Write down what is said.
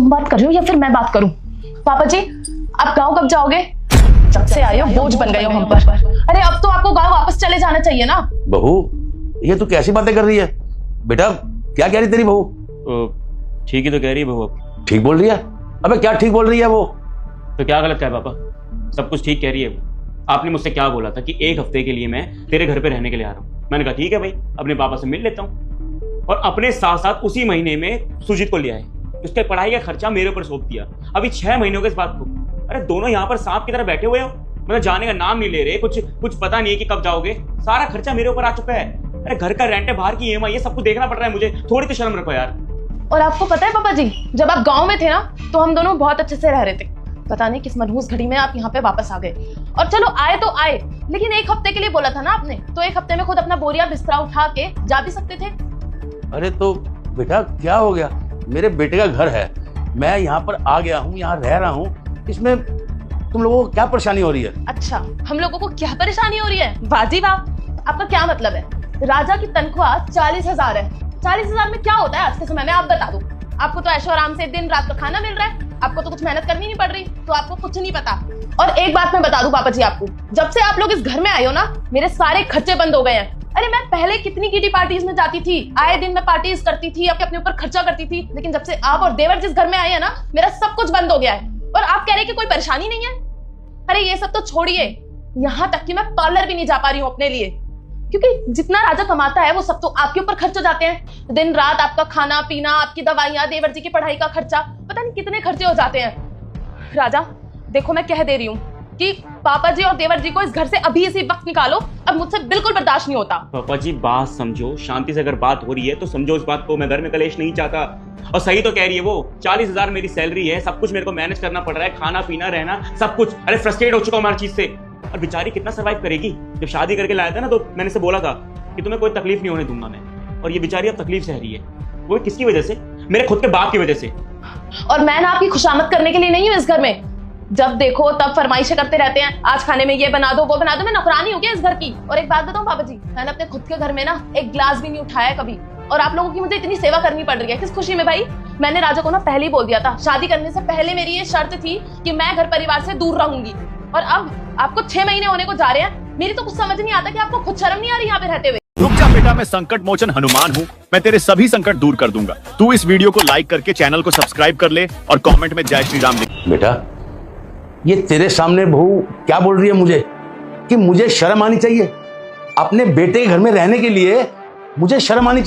तुम बात कर रहे हो या फिर मैं बात करूं? पापा जी, आप गांव कब जाओगे? जब से आए हो बोझ बन गए हो हम पर। अरे अब तो आपको गांव वापस चले जाना चाहिए ना। बहू, ये तू कैसी बातें कर रही है? बेटा क्या कह रही तेरी बहू? ठीक ही तो कह रही है बहू। ठीक बोल रही है? अबे क्या ठीक बोल रही है वो? तो क्या गलत कहा पापा? सब कुछ ठीक कह रही है वो। आपने मुझसे क्या बोला था कि 1 हफ्ते के लिए मैं तेरे घर पे रहने के लिए आ रहा हूँ। मैंने कहा ठीक है भाई, अपने पापा से मिल लेता हूँ। और अपने साथ साथ उसी महीने में सुजीत को ले आए। उसके पढ़ाई का खर्चा मेरे ऊपर सौंप दिया। अभी 6 महीनों के इस बात को। अरे दोनों यहाँ पर सांप की तरह बैठे हुए हो, मतलब जाने का नाम नहीं ले रहे। कुछ पता नहीं है कि कब जाओगे। सारा खर्चा मेरे ऊपर आ चुका है। अरे घर का रेंट है, बाहर की EMI, ये सब कुछ देखना पड़ रहा है मुझे। थोड़ी तो शर्म रखो यार। और आपको पता है पापा जी, जब आप गांव में थे ना तो हम दोनों बहुत अच्छे से रह रहे थे। पता नहीं किस मनहूस घड़ी में आप यहाँ पे वापस आ गए। और चलो आए तो आए, लेकिन 1 हफ्ते के लिए बोला था ना आपने, तो 1 हफ्ते में खुद अपना बोरिया बिस्तरा उठा के जा भी सकते थे। अरे तो बेटा क्या हो गया? मेरे बेटे का घर है, मैं यहाँ पर आ गया हूँ, यहाँ रह रहा हूँ। इसमें तुम लोगों को क्या परेशानी हो रही है? अच्छा, हम लोगों को क्या परेशानी हो रही है? वाजी वाह, आपका क्या मतलब है? राजा की तनख्वाह 40,000 है। 40,000 में क्या होता है आज के समय में, आप बता दो। आपको तो ऐशो आराम से दिन रात का खाना मिल रहा है, आपको तो कुछ मेहनत करनी नहीं पड़ रही, तो आपको कुछ नहीं पता। और एक बात मैं बता दूं पापा जी आपको, जब से आप लोग इस घर में आए हो ना, मेरे सारे खर्चे बंद हो गए हैं। अरे मैं पहले कितनी किटी पार्टीज में जाती थी, आए दिन मैं पार्टीज करती थी, अपने ऊपर खर्चा करती थी, लेकिन जब से आप और देवर जिस घर में आए हैं ना, मेरा सब कुछ बंद हो गया है। और आप कह रहे हैं कि कोई परेशानी नहीं है? अरे ये सब तो छोड़िए, यहाँ तक कि मैं पार्लर भी नहीं जा पा रही हूँ अपने लिए, क्योंकि जितना राजा कमाता है वो सब तो आपके ऊपर खर्च हो जाते हैं। दिन रात आपका खाना पीना, आपकी दवाइयां, देवर जी की पढ़ाई का खर्चा, पता नहीं कितने खर्चे हो जाते हैं। राजा देखो, मैं कह दे रही हूँ कि पापा जी और देवर जी को इस घर से अभी इसी वक्त निकालो, अब मुझसे बिल्कुल बर्दाश्त नहीं होता। पापा जी बात समझो, शांति से अगर बात हो रही है तो समझो इस बात को। मैं घर में कलेश नहीं चाहता। और सही तो कह रही है वो, 40,000 मेरी सैलरी है, सब कुछ मेरे को मैनेज करना पड़ रहा है, खाना पीना रहना सब कुछ। अरे फ्रस्ट्रेट हो चुका हूँ हर चीज से। और बेचारी कितना सर्वाइव करेगी? जब शादी करके लाया था ना तो मैंने से बोला था कि तुम्हें कोई तकलीफ नहीं होने दूंगा मैं। और ये बेचारी अब तकलीफ सह रही है। वो किसकी वजह से? मेरे खुद के बाप की वजह से। और मैं ना आपकी खुशामद करने के लिए नहीं हूँ इस घर में। जब देखो तब फरमाइशें करते रहते हैं, आज खाने में ये बना दो वो बना दो। मैं नौकरानी हूँ क्या इस घर की? और एक बात बताऊँ पापा जी, मैंने अपने खुद के घर में ना एक गिलास भी नहीं उठाया कभी, और आप लोगों की मुझे इतनी सेवा करनी पड़ रही है। किस खुशी में भाई? मैंने राजा को ना पहले ही बोल दिया था, शादी करने से पहले मेरी ये शर्त थी कि मैं घर परिवार से दूर रहूंगी। और अब आपको 6 महीने होने को जा रहे हैं, मेरी तो कुछ समझ नहीं आता कि आपको खुद शर्म नहीं आ रही यहाँ पे रहते हुए। रुक जा बेटा, मैं संकट मोचन हनुमान हूँ, मैं तेरे सभी संकट दूर कर दूंगा। तू इस वीडियो को लाइक करके चैनल को सब्सक्राइब कर ले और कमेंट में जय श्री राम लिख। बेटा ये तेरे सामने बहू क्या बोल रही है मुझे कि मुझे शर्म आनी चाहिए? अपने बेटे के घर में रहने के लिए मुझे शर्म आनी चाहिए।